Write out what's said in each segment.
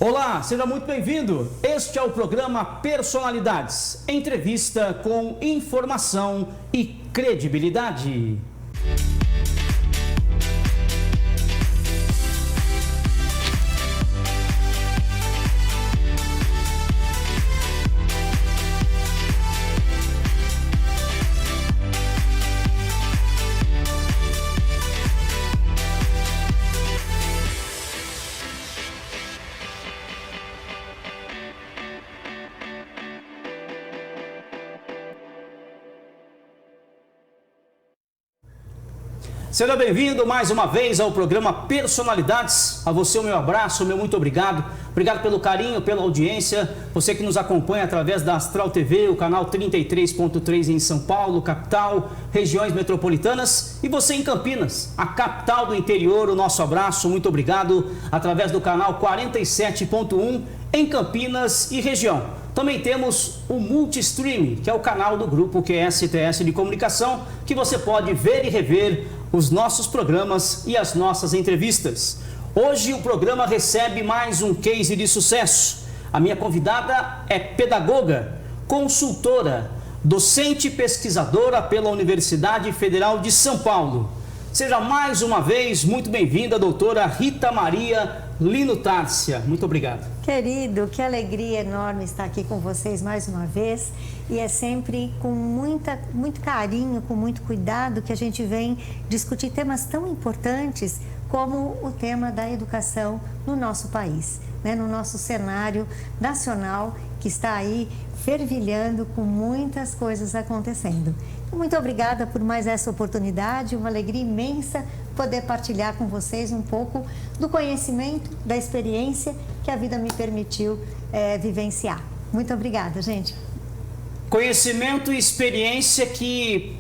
Olá, seja muito bem-vindo. Este é o programa Personalidades, entrevista com informação e credibilidade. Seja bem-vindo mais uma vez ao programa Personalidades. A você o meu abraço, o meu muito obrigado. Obrigado pelo carinho, pela audiência. Você que nos acompanha através da Astral TV, o canal 33.3 em São Paulo, capital, regiões metropolitanas. E você em Campinas, a capital do interior, o nosso abraço, muito obrigado. Através do canal 47.1 em Campinas e região. Também temos o Multistream, que é o canal do grupo QSTS de Comunicação, que você pode ver e rever os nossos programas e as nossas entrevistas. Hoje o programa recebe mais um case de sucesso. A minha convidada é pedagoga, consultora, docente e pesquisadora pela Universidade Federal de São Paulo. Seja mais uma vez muito bem-vinda, doutora Rita Maria Lino Tárcia. Muito obrigado. Querido, que alegria enorme estar aqui com vocês mais uma vez. E é sempre com muito carinho, com muito cuidado que a gente vem discutir temas tão importantes como o tema da educação no nosso país, né? No nosso cenário nacional que está aí fervilhando com muitas coisas acontecendo. Muito obrigada por mais essa oportunidade, uma alegria imensa poder partilhar com vocês um pouco do conhecimento, da experiência que a vida me permitiu vivenciar. Muito obrigada, gente. Conhecimento e experiência que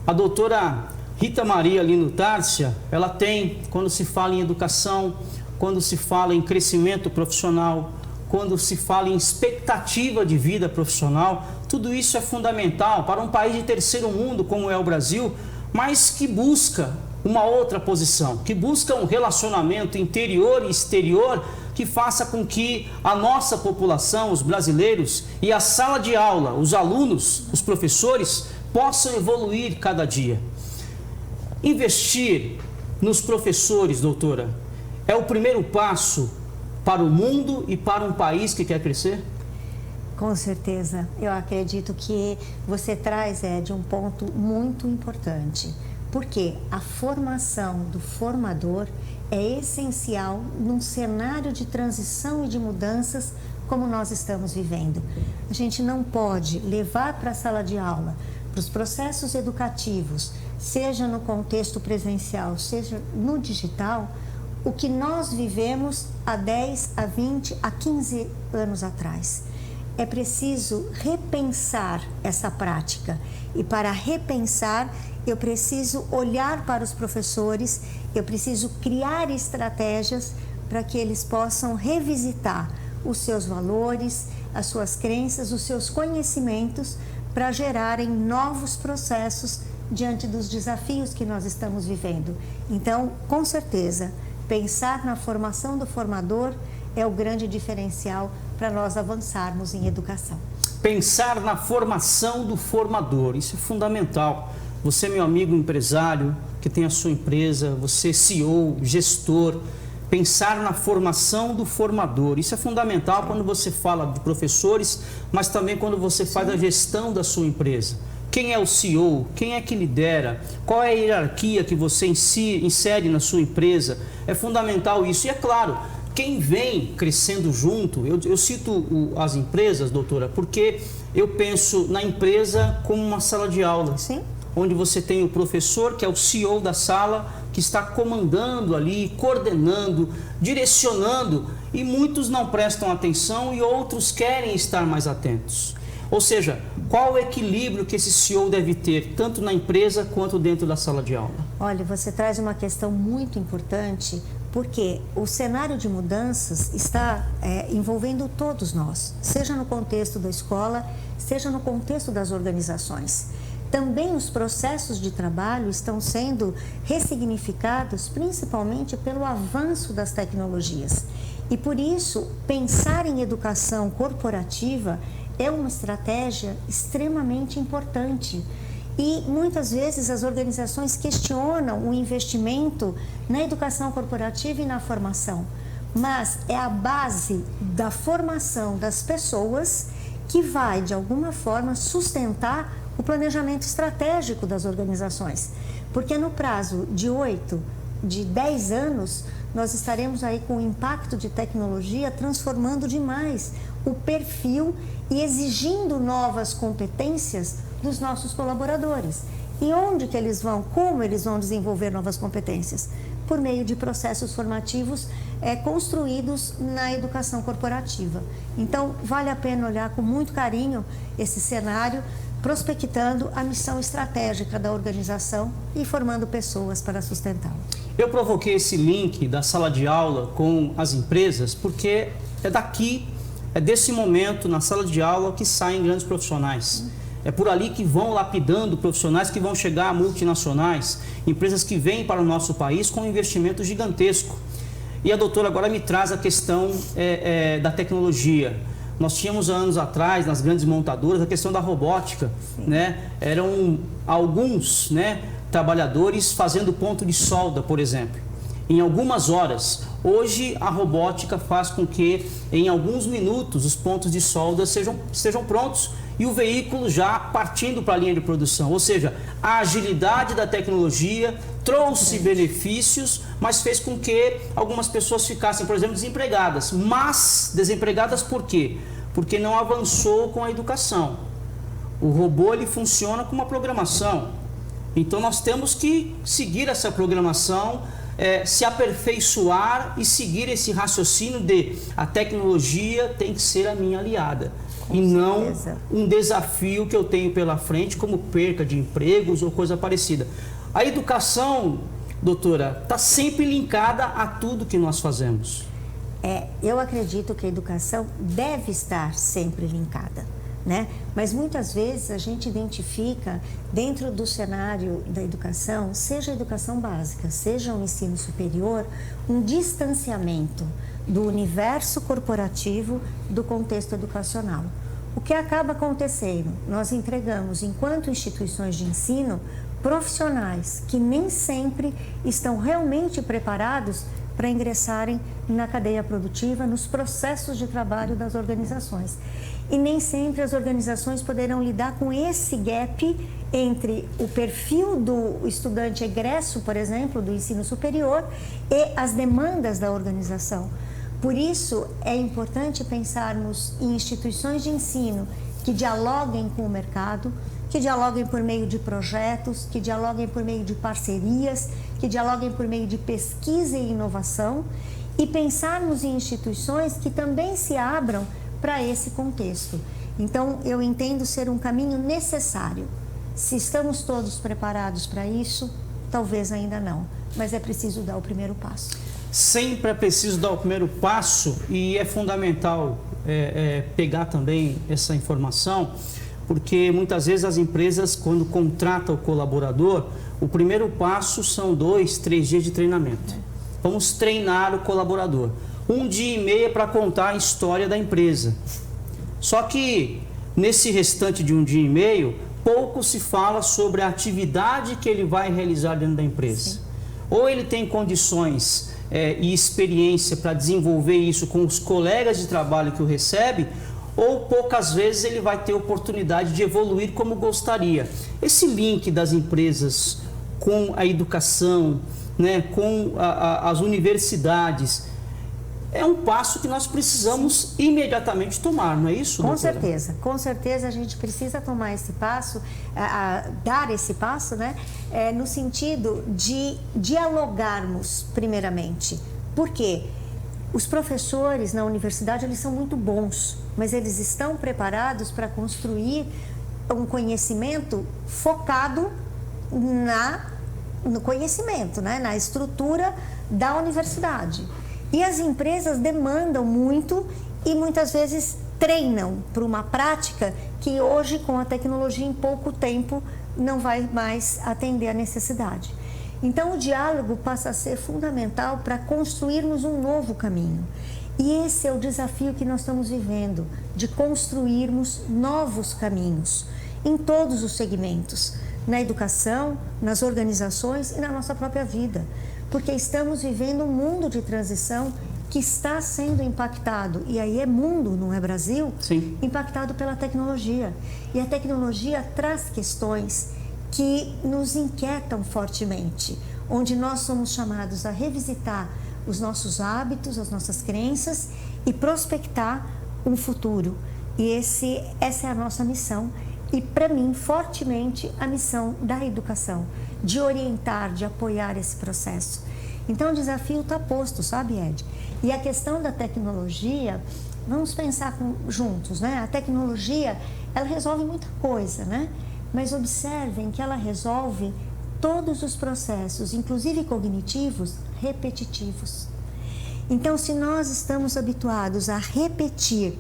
a doutora Rita Maria Lino Tárcia, ela tem quando se fala em educação, quando se fala em crescimento profissional, quando se fala em expectativa de vida profissional. Tudo isso é fundamental para um país de terceiro mundo como é o Brasil, mas que busca uma outra posição, que busca um relacionamento interior e exterior que faça com que a nossa população, os brasileiros e a sala de aula, os alunos, os professores, possam evoluir cada dia. Investir nos professores, doutora, é o primeiro passo para o mundo e para um país que quer crescer? Com certeza. Eu acredito que você traz, Ed, um ponto muito importante. Porque a formação do formador é essencial num cenário de transição e de mudanças como nós estamos vivendo. A gente não pode levar para a sala de aula, para os processos educativos, seja no contexto presencial, seja no digital, o que nós vivemos há 10, a 20, a 15 anos atrás. É preciso repensar essa prática. E para repensar, eu preciso olhar para os professores, eu preciso criar estratégias para que eles possam revisitar os seus valores, as suas crenças, os seus conhecimentos, para gerarem novos processos diante dos desafios que nós estamos vivendo. Então, com certeza, pensar na formação do formador é o grande diferencial para nós avançarmos em educação. Pensar na formação do formador, isso é fundamental. Você, meu amigo empresário, que tem a sua empresa, você CEO, gestor, pensar na formação do formador. Isso é fundamental quando você fala de professores, mas também quando você faz a gestão da sua empresa. Quem é o CEO? Quem é que lidera? Qual é a hierarquia que você insere na sua empresa? É fundamental isso. E é claro, quem vem crescendo junto, eu cito as empresas, doutora, porque eu penso na empresa como uma sala de aula. Sim. Onde você tem o professor, que é o CEO da sala, que está comandando ali, coordenando, direcionando, e muitos não prestam atenção e outros querem estar mais atentos. Ou seja, qual o equilíbrio que esse CEO deve ter, tanto na empresa quanto dentro da sala de aula? Olha, você traz uma questão muito importante, porque o cenário de mudanças está envolvendo todos nós, seja no contexto da escola, seja no contexto das organizações. Também os processos de trabalho estão sendo ressignificados principalmente pelo avanço das tecnologias. E por isso, pensar em educação corporativa é uma estratégia extremamente importante. E muitas vezes as organizações questionam o investimento na educação corporativa e na formação. Mas é a base da formação das pessoas que vai, de alguma forma, sustentar o planejamento estratégico das organizações. Porque no prazo de 10 anos, nós estaremos aí com o impacto de tecnologia transformando demais o perfil e exigindo novas competências dos nossos colaboradores. E onde que eles vão, como eles vão desenvolver novas competências? Por meio de processos formativos construídos na educação corporativa. Então, vale a pena olhar com muito carinho esse cenário, prospectando a missão estratégica da organização e formando pessoas para sustentá-la. Eu provoquei esse link da sala de aula com as empresas porque é desse momento, na sala de aula, que saem grandes profissionais. É por ali que vão lapidando profissionais que vão chegar a multinacionais, empresas que vêm para o nosso país com um investimento gigantesco. E a doutora agora me traz a questão da tecnologia. Nós tínhamos anos atrás, nas grandes montadoras, a questão da robótica, né? Eram alguns, né, trabalhadores fazendo ponto de solda, por exemplo, em algumas horas. Hoje, a robótica faz com que, em alguns minutos, os pontos de solda sejam prontos e o veículo já partindo para a linha de produção. Ou seja, a agilidade da tecnologia trouxe benefícios, mas fez com que algumas pessoas ficassem, por exemplo, desempregadas. Mas desempregadas por quê? Porque não avançou com a educação. O robô, ele funciona com uma programação. Então, nós temos que seguir essa programação, se aperfeiçoar e seguir esse raciocínio de a tecnologia tem que ser a minha aliada. Com e certeza. Não um desafio que eu tenho pela frente, como perca de empregos ou coisa parecida. A educação, doutora, está sempre linkada a tudo que nós fazemos. Eu acredito que a educação deve estar sempre linkada, né? Mas muitas vezes a gente identifica dentro do cenário da educação, seja a educação básica, seja o ensino superior, um distanciamento do universo corporativo do contexto educacional. O que acaba acontecendo? Nós entregamos, enquanto instituições de ensino, profissionais que nem sempre estão realmente preparados para ingressarem na cadeia produtiva, nos processos de trabalho das organizações. E nem sempre as organizações poderão lidar com esse gap entre o perfil do estudante egresso, por exemplo, do ensino superior, e as demandas da organização. Por isso, é importante pensarmos em instituições de ensino que dialoguem com o mercado, que dialoguem por meio de projetos, que dialoguem por meio de parcerias, que dialoguem por meio de pesquisa e inovação, e pensarmos em instituições que também se abram para esse contexto. Então, eu entendo ser um caminho necessário. Se estamos todos preparados para isso, talvez ainda não, mas é preciso dar o primeiro passo. Sempre é preciso dar o primeiro passo e é fundamental pegar também essa informação, porque muitas vezes as empresas, quando contratam o colaborador, o primeiro passo são 2, 3 dias de treinamento. Vamos treinar o colaborador. 1 dia e meio para contar a história da empresa. Só que nesse restante de 1 dia e meio, pouco se fala sobre a atividade que ele vai realizar dentro da empresa. Sim. Ou ele tem condições e experiência para desenvolver isso com os colegas de trabalho que o recebe, ou poucas vezes ele vai ter oportunidade de evoluir como gostaria. Esse link das empresas com a educação, né, com as universidades, é um passo que nós precisamos imediatamente tomar, não é isso, doutora? Com certeza a gente precisa tomar esse passo, dar esse passo, né, no sentido de dialogarmos primeiramente. Por quê? Os professores na universidade, eles são muito bons, mas eles estão preparados para construir um conhecimento focado no conhecimento, né, na estrutura da universidade. E as empresas demandam muito e muitas vezes treinam para uma prática que hoje, com a tecnologia, em pouco tempo, não vai mais atender a necessidade. Então, o diálogo passa a ser fundamental para construirmos um novo caminho. E esse é o desafio que nós estamos vivendo, de construirmos novos caminhos em todos os segmentos, na educação, nas organizações e na nossa própria vida. Porque estamos vivendo um mundo de transição que está sendo impactado, e aí é mundo, não é Brasil? Sim. Impactado pela tecnologia. E a tecnologia traz questões que nos inquietam fortemente, onde nós somos chamados a revisitar os nossos hábitos, as nossas crenças e prospectar um futuro. E essa é a nossa missão. E, para mim, fortemente, a missão da educação, de orientar, de apoiar esse processo. Então, o desafio está posto, sabe, Ed? E a questão da tecnologia, vamos pensar juntos, né? A tecnologia, ela resolve muita coisa, né? Mas observem que ela resolve todos os processos, inclusive cognitivos, repetitivos. Então, se nós estamos habituados a repetir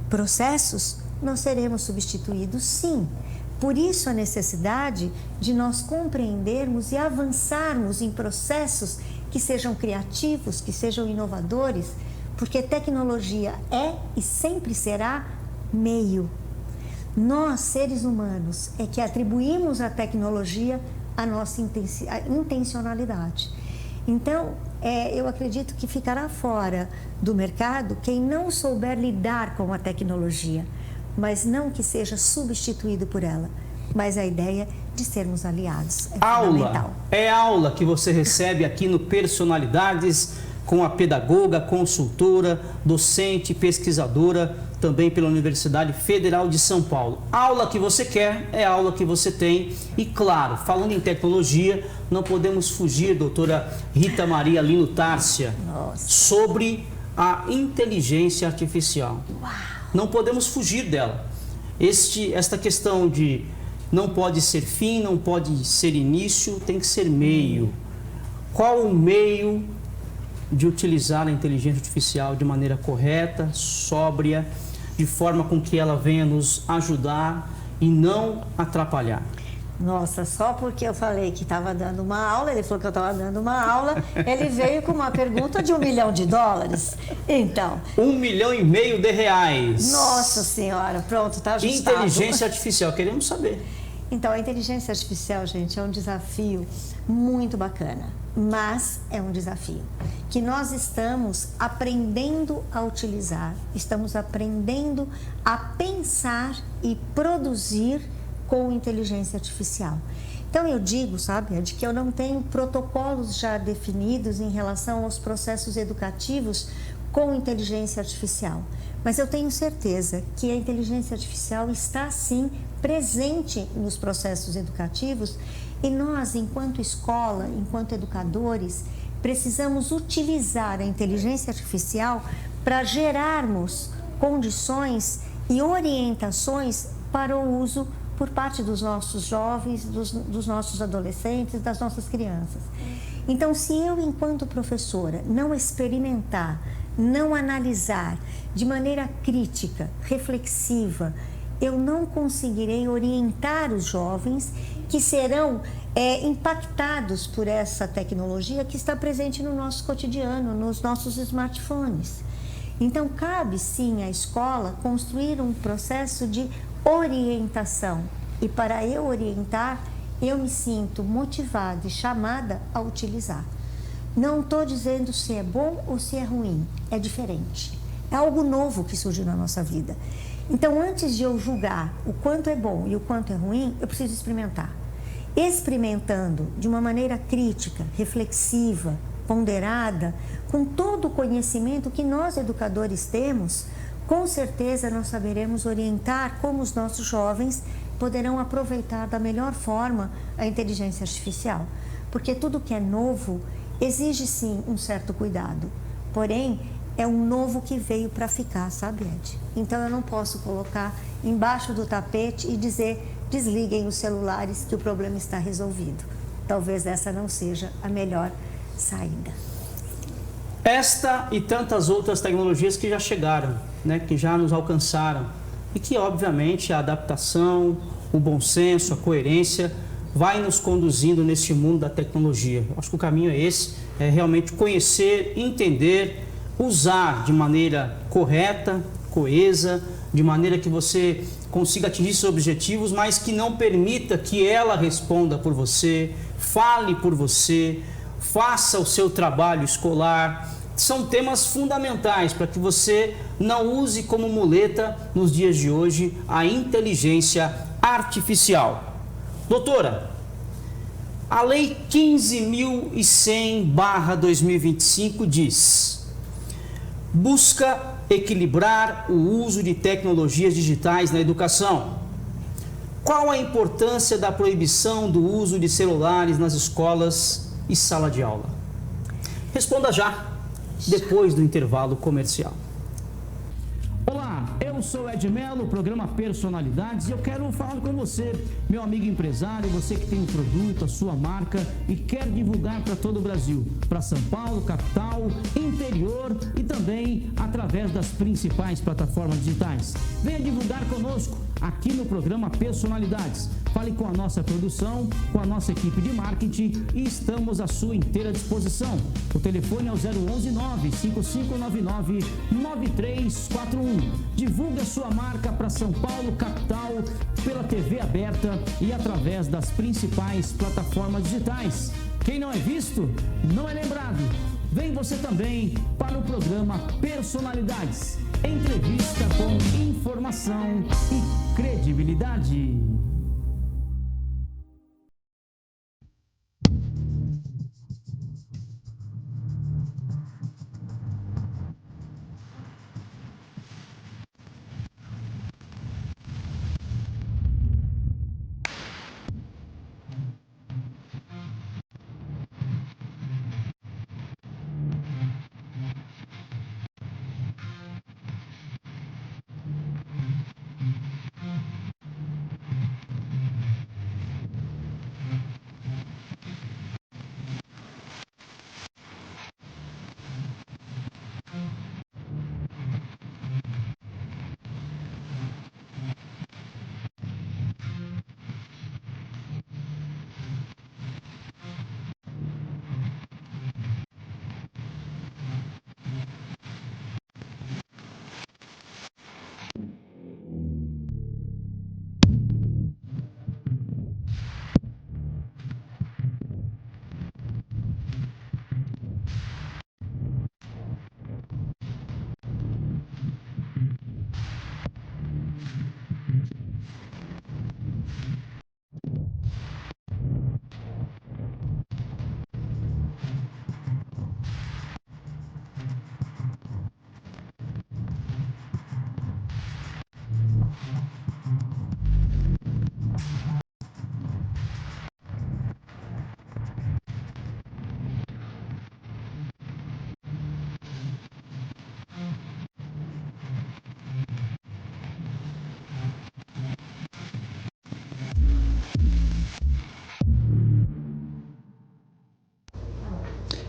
processos, nós seremos substituídos, sim. Por isso a necessidade de nós compreendermos e avançarmos em processos que sejam criativos, que sejam inovadores, porque tecnologia é e sempre será meio. Nós, seres humanos, é que atribuímos à tecnologia a nossa intencionalidade. Então, eu acredito que ficará fora do mercado quem não souber lidar com a tecnologia, mas não que seja substituído por ela, mas a ideia de sermos aliados é fundamental. Aula que você recebe aqui no Personalidades com a pedagoga, consultora, docente, pesquisadora, também pela Universidade Federal de São Paulo. Aula que você quer é a aula que você tem. E claro, falando em tecnologia, não podemos fugir, doutora Rita Maria Lino Tárcia, sobre a inteligência artificial. Uau. Não podemos fugir dela. Esta questão de não pode ser fim, não pode ser início, tem que ser meio. Qual o meio de utilizar a inteligência artificial de maneira correta, sóbria, de forma com que ela venha nos ajudar e não atrapalhar? Nossa, só porque eu falei que estava dando uma aula, ele falou que eu estava dando uma aula, ele veio com uma pergunta de $1 milhão. Então... R$1,5 milhão. Nossa Senhora, pronto, está ajustado. Inteligência artificial, queremos saber. Então, a inteligência artificial, gente, é um desafio muito bacana, mas é um desafio que nós estamos aprendendo a utilizar, estamos aprendendo a pensar e produzir com inteligência artificial. Então, eu digo, sabe, de que eu não tenho protocolos já definidos em relação aos processos educativos com inteligência artificial, mas eu tenho certeza que a inteligência artificial está, sim, presente nos processos educativos e nós, enquanto escola, enquanto educadores, precisamos utilizar a inteligência artificial para gerarmos condições e orientações para o uso por parte dos nossos jovens, dos nossos adolescentes, das nossas crianças. Então, se eu, enquanto professora, não experimentar, não analisar de maneira crítica, reflexiva, eu não conseguirei orientar os jovens que serão impactados por essa tecnologia que está presente no nosso cotidiano, nos nossos smartphones. Então, cabe sim à escola construir um processo de orientação. E para eu orientar, eu me sinto motivada e chamada a utilizar. Não estou dizendo se é bom ou se é ruim, é diferente. É algo novo que surgiu na nossa vida. Então, antes de eu julgar o quanto é bom e o quanto é ruim, eu preciso experimentar. Experimentando de uma maneira crítica, reflexiva, ponderada, com todo o conhecimento que nós educadores temos, com certeza nós saberemos orientar como os nossos jovens poderão aproveitar da melhor forma a inteligência artificial. Porque tudo que é novo exige sim um certo cuidado, porém é um novo que veio para ficar, sabe, Ed? Então eu não posso colocar embaixo do tapete e dizer desliguem os celulares que o problema está resolvido. Talvez essa não seja a melhor saída. Esta e tantas outras tecnologias que já chegaram, né, que já nos alcançaram e que obviamente a adaptação, o bom senso, a coerência vai nos conduzindo nesse mundo da tecnologia. Eu acho que o caminho é esse, é realmente conhecer, entender, usar de maneira correta, coesa, de maneira que você consiga atingir seus objetivos, mas que não permita que ela responda por você, fale por você, faça o seu trabalho escolar. São temas fundamentais para que você não use como muleta, nos dias de hoje, a inteligência artificial. Doutora, a Lei 15.100/2025 diz: busca equilibrar o uso de tecnologias digitais na educação. Qual a importância da proibição do uso de celulares nas escolas e sala de aula? Responda já, depois do intervalo comercial. Olá, eu sou Ed Mello, programa Personalidades, e eu quero falar com você, meu amigo empresário, você que tem um produto, a sua marca e quer divulgar para todo o Brasil, para São Paulo, capital, interior e também através das principais plataformas digitais. Venha divulgar conosco aqui no programa Personalidades. Fale com a nossa produção, com a nossa equipe de marketing e estamos à sua inteira disposição. O telefone é o 011-95599-9341. Divulgue a sua marca para São Paulo, capital, pela TV aberta e através das principais plataformas digitais. Quem não é visto, não é lembrado. Vem você também para o programa Personalidades. Entrevista com informação e credibilidade.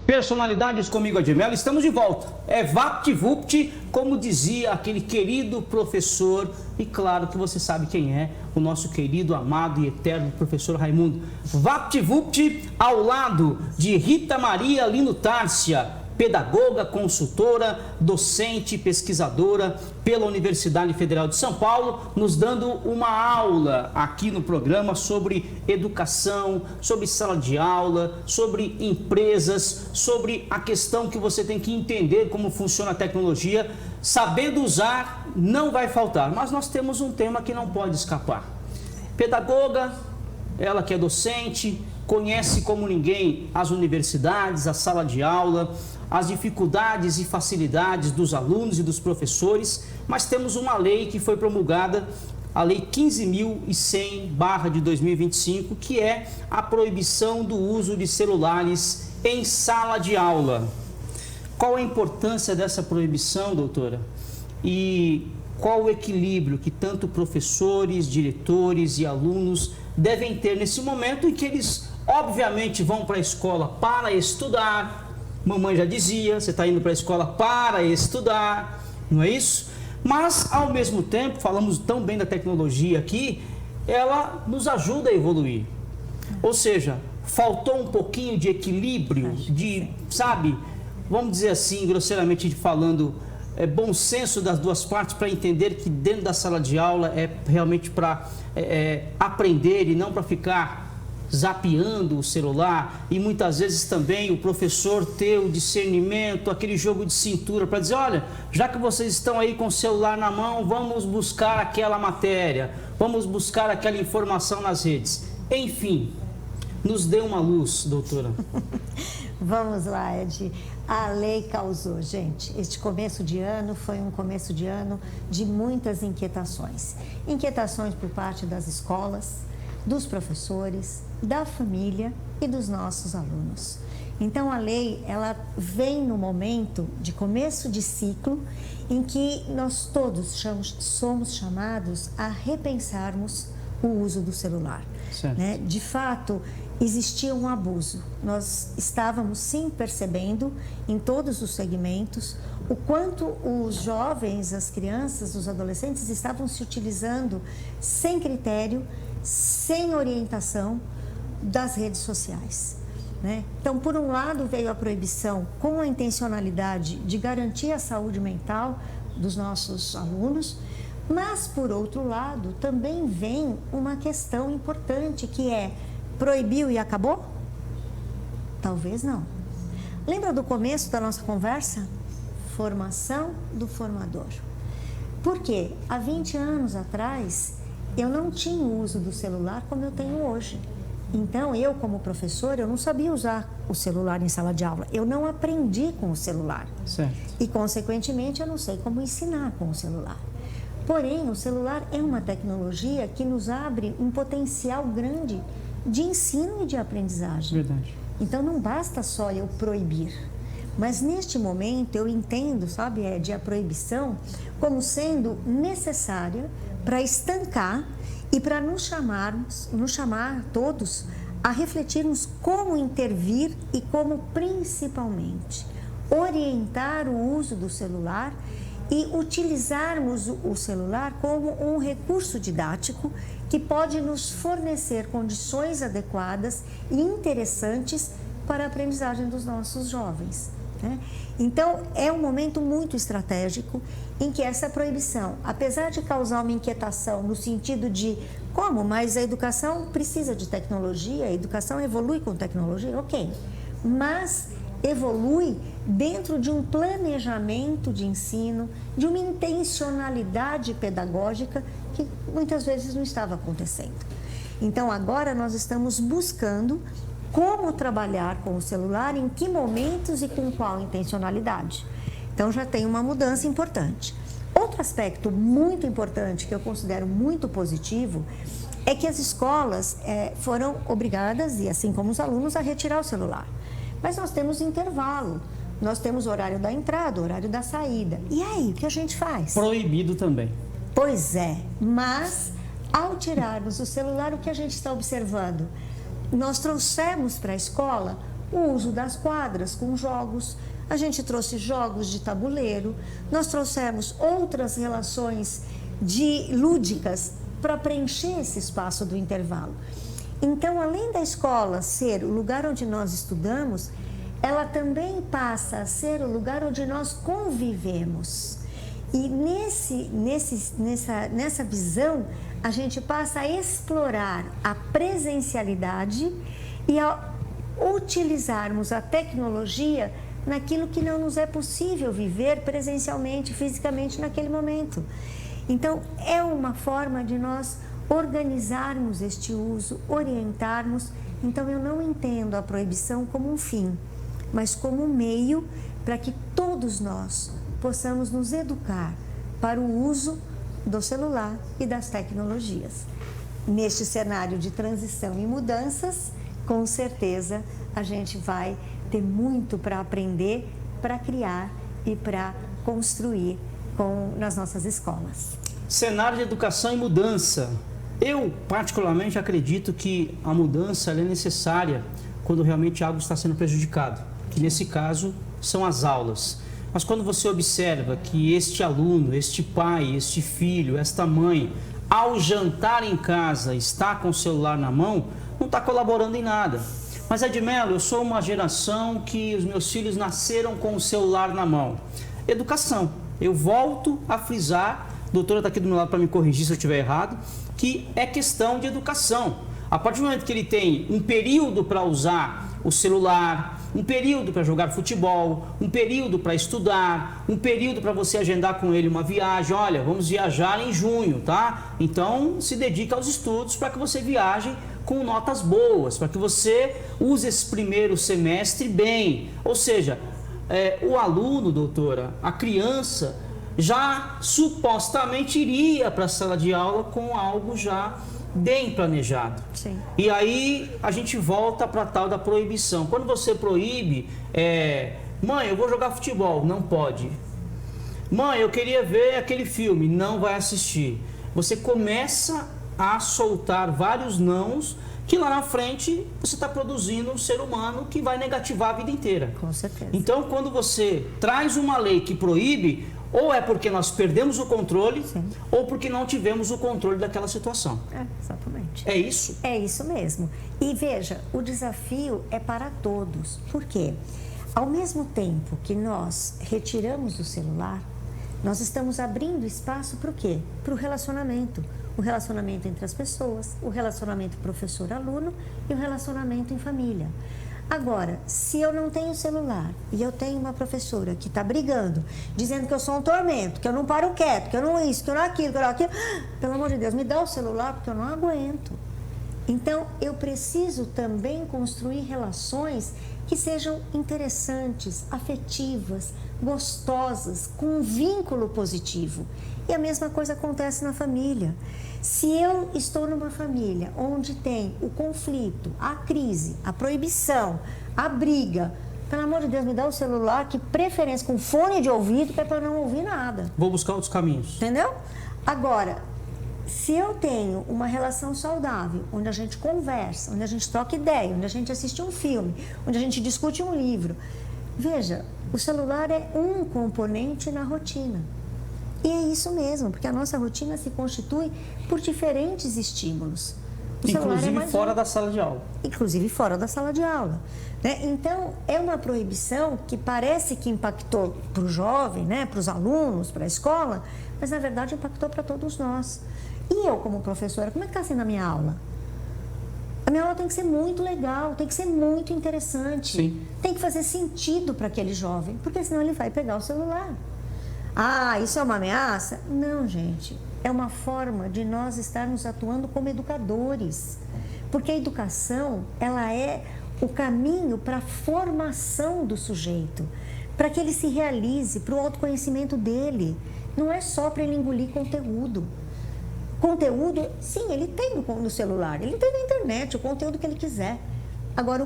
Personalidades comigo, Ed Mello, estamos de volta. É VaptVupt, como dizia aquele querido professor, e claro que você sabe quem é, o nosso querido, amado e eterno professor Raimundo. VaptVupt ao lado de Rita Maria Lino Tárcia, pedagoga, consultora, docente, pesquisadora pela Universidade Federal de São Paulo, nos dando uma aula aqui no programa sobre educação, sobre sala de aula, sobre empresas, sobre a questão que você tem que entender como funciona a tecnologia. Sabendo usar, não vai faltar, mas nós temos um tema que não pode escapar. Pedagoga, ela que é docente, conhece como ninguém as universidades, a sala de aula, as dificuldades e facilidades dos alunos e dos professores, mas temos uma lei que foi promulgada, a Lei 15.100/2025, que é a proibição do uso de celulares em sala de aula. Qual a importância dessa proibição, doutora? E qual o equilíbrio que tanto professores, diretores e alunos devem ter nesse momento em que eles, obviamente, vão para a escola para estudar? Mamãe já dizia, você está indo para a escola para estudar, não é isso? Mas, ao mesmo tempo, falamos tão bem da tecnologia aqui, ela nos ajuda a evoluir. Ou seja, faltou um pouquinho de equilíbrio, de, sabe, vamos dizer assim, grosseiramente falando, bom senso das duas partes para entender que dentro da sala de aula é realmente para aprender e não para ficar zapeando o celular, e muitas vezes também o professor ter o discernimento, aquele jogo de cintura para dizer, olha, já que vocês estão aí com o celular na mão, vamos buscar aquela matéria, vamos buscar aquela informação nas redes. Enfim, nos dê uma luz, doutora. Vamos lá, Ed. A lei causou, gente. Este começo de ano foi um começo de ano de muitas inquietações. Inquietações por parte das escolas, dos professores, da família e dos nossos alunos. Então, a lei, ela vem no momento de começo de ciclo em que nós todos somos chamados a repensarmos o uso do celular. Né? De fato, existia um abuso. Nós estávamos sim percebendo em todos os segmentos o quanto os jovens, as crianças, os adolescentes estavam se utilizando sem critério, sem orientação das redes sociais. Né? Então, por um lado, veio a proibição com a intencionalidade de garantir a saúde mental dos nossos alunos, mas, por outro lado, também vem uma questão importante, que é: proibiu e acabou? Talvez não. Lembra do começo da nossa conversa? Formação do formador. Por quê? Há 20 anos atrás, eu não tinha o uso do celular como eu tenho hoje. Então, eu como professor, eu não sabia usar o celular em sala de aula. Eu não aprendi com o celular. Certo. E, consequentemente, eu não sei como ensinar com o celular. Porém, o celular é uma tecnologia que nos abre um potencial grande de ensino e de aprendizagem. Verdade. Então, não basta só eu proibir. Mas, neste momento, eu entendo, sabe, Ed, a proibição como sendo necessária para estancar e para nos chamar todos a refletirmos como intervir e como, principalmente, orientar o uso do celular e utilizarmos o celular como um recurso didático que pode nos fornecer condições adequadas e interessantes para a aprendizagem dos nossos jovens. Né? Então, é um momento muito estratégico em que essa proibição, apesar de causar uma inquietação no sentido de como, mas a educação precisa de tecnologia, a educação evolui com tecnologia, ok, mas evolui dentro de um planejamento de ensino, de uma intencionalidade pedagógica que muitas vezes não estava acontecendo. Então, agora nós estamos buscando como trabalhar com o celular, em que momentos e com qual intencionalidade. Então, já tem uma mudança importante. Outro aspecto muito importante, que eu considero muito positivo, é que as escolas foram obrigadas, e assim como os alunos, a retirar o celular. Mas nós temos intervalo, nós temos horário da entrada, horário da saída. E aí, o que a gente faz? Proibido também. Pois é, mas ao tirarmos o celular, o que a gente está observando? Nós trouxemos para a escola o uso das quadras com jogos, a gente trouxe jogos de tabuleiro, nós trouxemos outras relações lúdicas para preencher esse espaço do intervalo. Então, além da escola ser o lugar onde nós estudamos, ela também passa a ser o lugar onde nós convivemos. E nessa visão, a gente passa a explorar a presencialidade e a utilizarmos a tecnologia naquilo que não nos é possível viver presencialmente, fisicamente naquele momento. Então, é uma forma de nós organizarmos este uso, orientarmos. Então, eu não entendo a proibição como um fim, mas como um meio para que todos nós possamos nos educar para o uso do celular e das tecnologias. Neste cenário de transição e mudanças, com certeza a gente vai ter muito para aprender, para criar e para construir nas nossas escolas. Cenário de educação e mudança. Eu, particularmente, acredito que a mudança é necessária quando realmente algo está sendo prejudicado, que nesse caso são as aulas. Mas quando você observa que este aluno, este pai, este filho, esta mãe, ao jantar em casa, está com o celular na mão, não está colaborando em nada. Mas Edmelo, eu sou uma geração que os meus filhos nasceram com o celular na mão. Educação. Eu volto a frisar, a doutora está aqui do meu lado para me corrigir se eu estiver errado, que é questão de educação. A partir do momento que ele tem um período para usar o celular, um período para jogar futebol, um período para estudar, um período para você agendar com ele uma viagem. Olha, vamos viajar em junho, tá? Então, se dedica aos estudos para que você viaje com notas boas, para que você use esse primeiro semestre bem. Ou seja, o aluno, doutora, a criança, já supostamente iria para a sala de aula com algo já bem planejado. Sim. E aí a gente volta para a tal da proibição. Quando você proíbe, mãe, eu vou jogar futebol, não pode. Mãe, eu queria ver aquele filme, não vai assistir. Você começa a soltar vários nãos que lá na frente você está produzindo um ser humano que vai negativar a vida inteira. Com certeza. Então, quando você traz uma lei que proíbe, ou é porque nós perdemos o controle, Sim. ou porque não tivemos o controle daquela situação. Exatamente. É isso? É isso mesmo. E veja, o desafio é para todos. Por quê? Ao mesmo tempo que nós retiramos o celular, nós estamos abrindo espaço para o quê? Para o relacionamento. O relacionamento entre as pessoas, o relacionamento professor-aluno e o relacionamento em família. Agora, se eu não tenho celular e eu tenho uma professora que está brigando, dizendo que eu sou um tormento, que eu não paro quieto, que eu não isso, que eu não aquilo, que eu não aquilo, pelo amor de Deus, me dá o celular porque eu não aguento. Então, eu preciso também construir relações que sejam interessantes, afetivas, gostosas, com um vínculo positivo. E a mesma coisa acontece na família. Se eu estou numa família onde tem o conflito, a crise, a proibição, a briga, pelo amor de Deus, me dá o celular, que preferência com fone de ouvido, que é para não ouvir nada. Vou buscar outros caminhos. Entendeu? Agora, se eu tenho uma relação saudável, onde a gente conversa, onde a gente troca ideia, onde a gente assiste um filme, onde a gente discute um livro, veja, o celular é um componente na rotina. E é isso mesmo, porque a nossa rotina se constitui por diferentes estímulos. Inclusive fora da sala de aula. Inclusive fora da sala de aula. Né? Então, é uma proibição que parece que impactou para o jovem, né? Para os alunos, para a escola, mas na verdade impactou para todos nós. E eu, como professora, como é que está sendo a minha aula? A minha aula tem que ser muito legal, tem que ser muito interessante. Sim. Tem que fazer sentido para aquele jovem, porque senão ele vai pegar o celular. Ah, isso é uma ameaça? Não, gente. É uma forma de nós estarmos atuando como educadores. Porque a educação, ela é o caminho para a formação do sujeito, para que ele se realize, para o autoconhecimento dele. Não é só para ele engolir conteúdo. Conteúdo, sim, ele tem no celular, ele tem na internet, o conteúdo que ele quiser. Agora,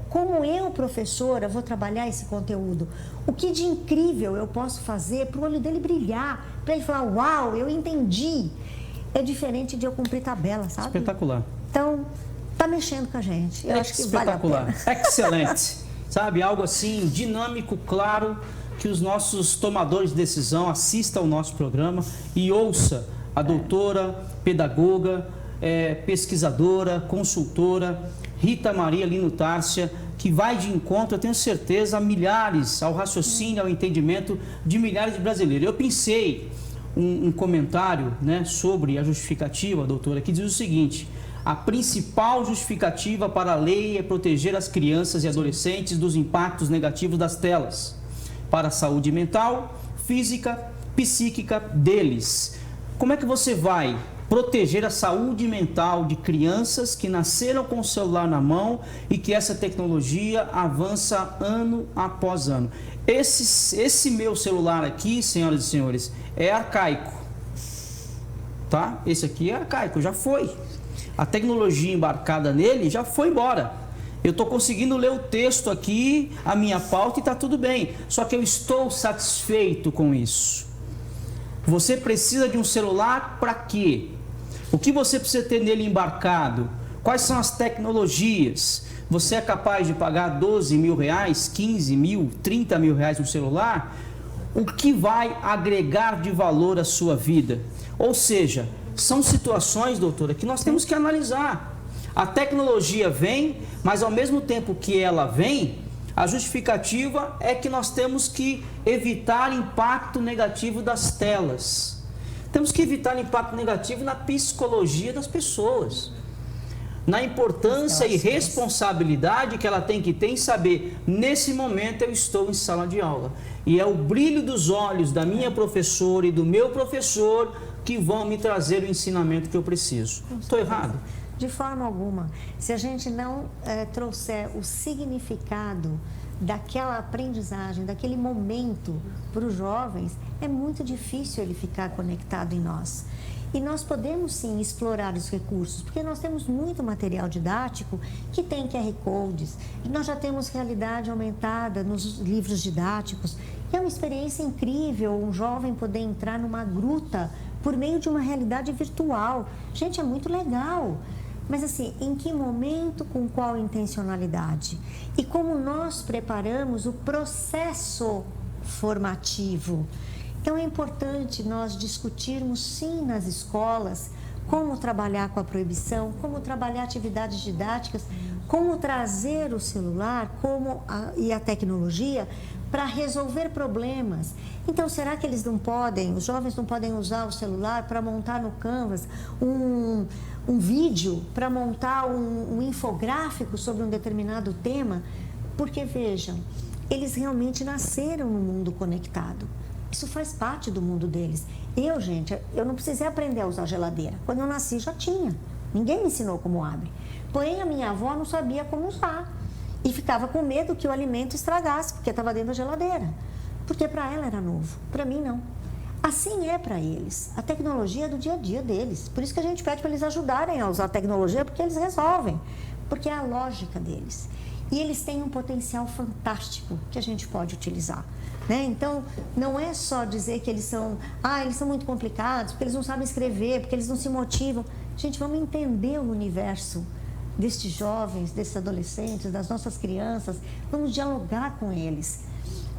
como eu, professora, vou trabalhar esse conteúdo? O que de incrível eu posso fazer para o olho dele brilhar, para ele falar, uau, eu entendi. É diferente de eu cumprir tabela, sabe? Espetacular. Então, tá mexendo com a gente. Eu acho que vale a pena. Excelente. Sabe, algo assim, dinâmico, claro, que os nossos tomadores de decisão assistam ao nosso programa e ouça a doutora, pedagoga, pesquisadora, consultora, Rita Maria Lino Tárcia, que vai de encontro, eu tenho certeza, a milhares, ao raciocínio, ao entendimento de milhares de brasileiros. Eu pensei um comentário, né, sobre a justificativa, doutora, que diz o seguinte: a principal justificativa para a lei é proteger as crianças e adolescentes dos impactos negativos das telas, para a saúde mental, física, psíquica deles. Como é que você vai proteger a saúde mental de crianças que nasceram com o celular na mão e que essa tecnologia avança ano após ano? Esse meu celular aqui, senhoras e senhores, é arcaico, tá? Esse aqui é arcaico, já foi. A tecnologia embarcada nele já foi embora. Eu estou conseguindo ler o texto aqui, a minha pauta, e está tudo bem. Só que eu estou satisfeito com isso. Você precisa de um celular para quê? O que você precisa ter nele embarcado? Quais são as tecnologias? Você é capaz de pagar 12 mil reais, 15 mil, 30 mil reais no celular? O que vai agregar de valor à sua vida? Ou seja, são situações, doutora, que nós temos que analisar. A tecnologia vem, mas ao mesmo tempo que ela vem, a justificativa é que nós temos que evitar impacto negativo das telas. Temos que evitar impacto negativo na psicologia das pessoas, na importância e responsabilidade que ela tem que ter em saber, nesse momento eu estou em sala de aula. E é o brilho dos olhos da minha professora e do meu professor que vão me trazer o ensinamento que eu preciso. Estou errado? De forma alguma. Se a gente não trouxer o significado daquela aprendizagem, daquele momento para os jovens, é muito difícil ele ficar conectado em nós. E nós podemos sim explorar os recursos, porque nós temos muito material didático que tem QR Codes, nós já temos realidade aumentada nos livros didáticos, e é uma experiência incrível um jovem poder entrar numa gruta por meio de uma realidade virtual. Gente, é muito legal. Mas assim, em que momento, com qual intencionalidade? E como nós preparamos o processo formativo? Então é importante nós discutirmos sim nas escolas como trabalhar com a proibição, como trabalhar atividades didáticas, como trazer o celular e a tecnologia para resolver problemas. Então, será que eles não podem, os jovens não podem usar o celular para montar no Canvas um vídeo, para montar um infográfico sobre um determinado tema? Porque, vejam, eles realmente nasceram no mundo conectado. Isso faz parte do mundo deles. Eu não precisei aprender a usar geladeira. Quando eu nasci, já tinha. Ninguém me ensinou como abre. Porém, a minha avó não sabia como usar. E ficava com medo que o alimento estragasse, porque estava dentro da geladeira. Porque para ela era novo, para mim não. Assim é para eles. A tecnologia é do dia a dia deles. Por isso que a gente pede para eles ajudarem a usar a tecnologia, porque eles resolvem. Porque é a lógica deles. E eles têm um potencial fantástico que a gente pode utilizar. Né? Então, não é só dizer que eles são muito complicados, porque eles não sabem escrever, porque eles não se motivam. Gente, vamos entender o universo destes jovens, desses adolescentes, das nossas crianças, vamos dialogar com eles.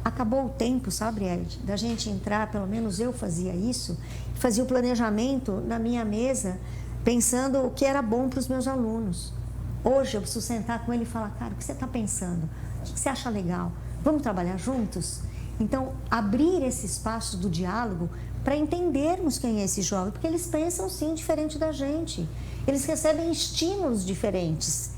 Acabou o tempo, sabe, Ed, da gente entrar, pelo menos eu fazia isso, fazia o planejamento na minha mesa, pensando o que era bom para os meus alunos. Hoje eu preciso sentar com ele e falar, cara, o que você está pensando? O que você acha legal? Vamos trabalhar juntos? Então, abrir esse espaço do diálogo para entendermos quem é esse jovem, porque eles pensam sim diferente da gente. Eles recebem estímulos diferentes.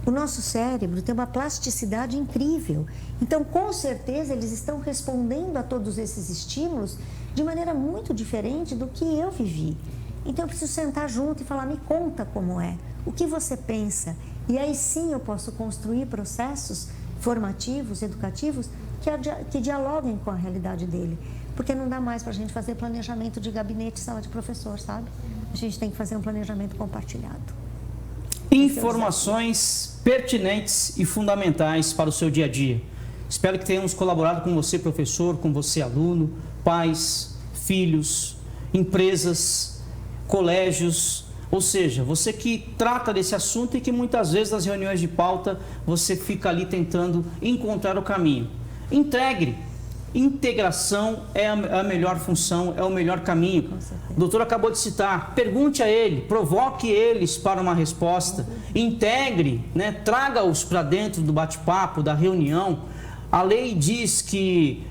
O nosso cérebro tem uma plasticidade incrível. Então, com certeza, eles estão respondendo a todos esses estímulos de maneira muito diferente do que eu vivi. Então, eu preciso sentar junto e falar, me conta como é, o que você pensa. E aí sim eu posso construir processos formativos, educativos, que dialoguem com a realidade dele. Porque não dá mais para a gente fazer planejamento de gabinete e sala de professor, sabe? A gente tem que fazer um planejamento compartilhado. Informações pertinentes e fundamentais para o seu dia a dia. Espero que tenhamos colaborado com você, professor, com você, aluno, pais, filhos, empresas, colégios, ou seja, você que trata desse assunto e que muitas vezes nas reuniões de pauta você fica ali tentando encontrar o caminho. Integração é a melhor função, é o melhor caminho. O doutor acabou de citar, pergunte a ele, provoque eles para uma resposta, integre, né, traga-os para dentro do bate-papo, da reunião. A lei diz que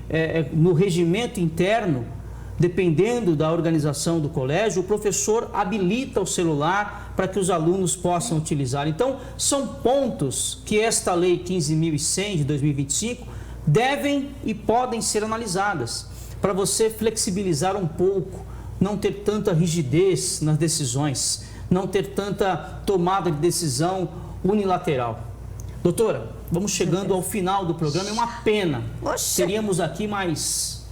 no regimento interno, dependendo da organização do colégio, o professor habilita o celular para que os alunos possam utilizar. Então, são pontos que esta lei 15.100 de 2025 devem e podem ser analisadas para você flexibilizar um pouco, não ter tanta rigidez nas decisões, não ter tanta tomada de decisão unilateral. Doutora, vamos chegando ao final do programa, é uma pena. Teríamos aqui mais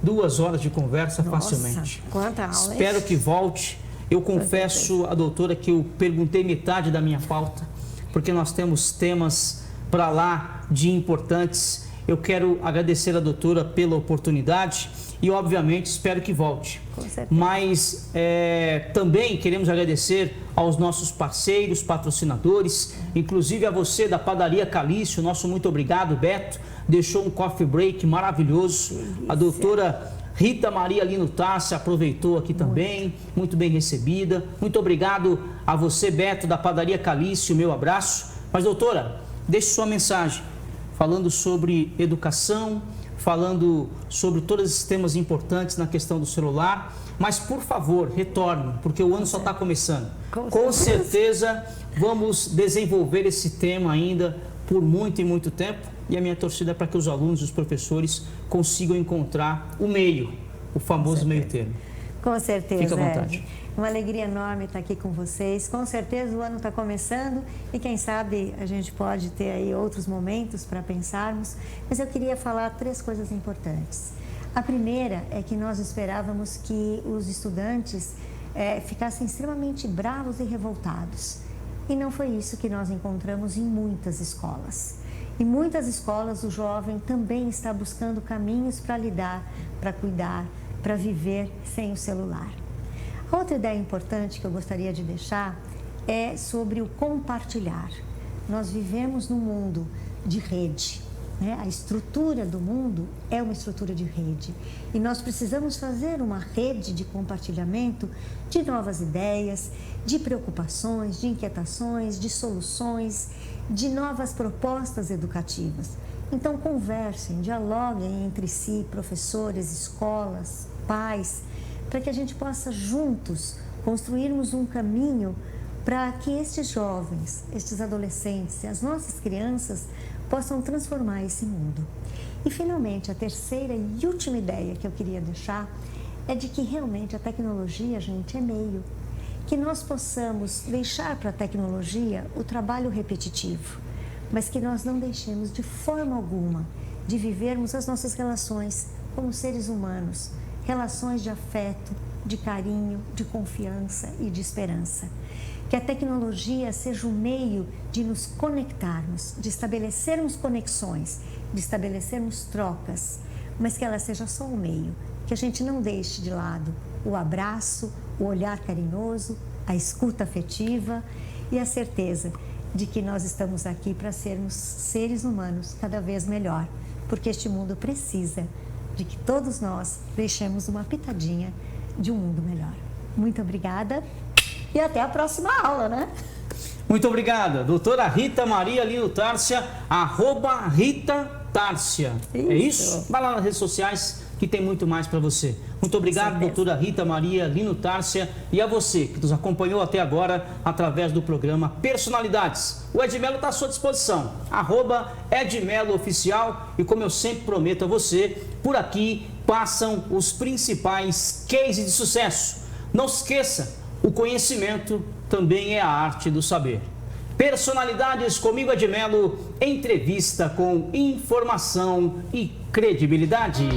2 horas de conversa facilmente. Quanta aula, espero que volte. Eu confesso à doutora que eu perguntei metade da minha pauta, porque nós temos temas para lá de importantes. Eu quero agradecer a doutora pela oportunidade e, obviamente, espero que volte. Mas também queremos agradecer aos nossos parceiros, patrocinadores, inclusive a você da Padaria Calício, nosso muito obrigado, Beto, deixou um coffee break maravilhoso. A doutora Rita Maria Lino Tárcia aproveitou aqui também, muito bem recebida. Muito obrigado a você, Beto, da Padaria Calício, meu abraço. Mas, doutora, deixe sua mensagem, falando sobre educação, falando sobre todos esses temas importantes na questão do celular. Mas, por favor, retorne, porque o ano só está começando. Com certeza, vamos desenvolver esse tema ainda por muito e muito tempo. E a minha torcida é para que os alunos e os professores consigam encontrar o meio, o famoso meio termo. Com certeza. Fica à vontade. Uma alegria enorme estar aqui com vocês. Com certeza o ano está começando e quem sabe a gente pode ter aí outros momentos para pensarmos. Mas eu queria falar 3 coisas importantes. A primeira é que nós esperávamos que os estudantes ficassem extremamente bravos e revoltados. E não foi isso que nós encontramos em muitas escolas. Em muitas escolas, o jovem também está buscando caminhos para lidar, para cuidar, para viver sem o celular. Outra ideia importante que eu gostaria de deixar é sobre o compartilhar. Nós vivemos num mundo de rede, né? A estrutura do mundo é uma estrutura de rede e nós precisamos fazer uma rede de compartilhamento de novas ideias, de preocupações, de inquietações, de soluções, de novas propostas educativas. Então, conversem, dialoguem entre si, professores, escolas, pais, para que a gente possa juntos construirmos um caminho para que estes jovens, estes adolescentes, as nossas crianças possam transformar esse mundo. E, finalmente, a terceira e última ideia que eu queria deixar é de que realmente a tecnologia, gente, é meio. Que nós possamos deixar para a tecnologia o trabalho repetitivo, mas que nós não deixemos de forma alguma de vivermos as nossas relações como seres humanos, relações de afeto, de carinho, de confiança e de esperança. Que a tecnologia seja o meio de nos conectarmos, de estabelecermos conexões, de estabelecermos trocas, mas que ela seja só o meio, que a gente não deixe de lado o abraço, o olhar carinhoso, a escuta afetiva e a certeza de que nós estamos aqui para sermos seres humanos cada vez melhor, porque este mundo precisa de que todos nós deixemos uma pitadinha de um mundo melhor. Muito obrigada e até a próxima aula, né? Muito obrigada, doutora Rita Maria Lino Tárcia, @Rita-Tárcia. É isso? Vai lá nas redes sociais que tem muito mais para você. Muito obrigado, doutora Rita Maria Lino Tárcia, e a você que nos acompanhou até agora através do programa Personalidades. O Edmelo está à sua disposição, @EdmeloOficial, e como eu sempre prometo a você, por aqui passam os principais cases de sucesso. Não se esqueça, o conhecimento também é a arte do saber. Personalidades comigo, Edmelo, entrevista com informação e credibilidade.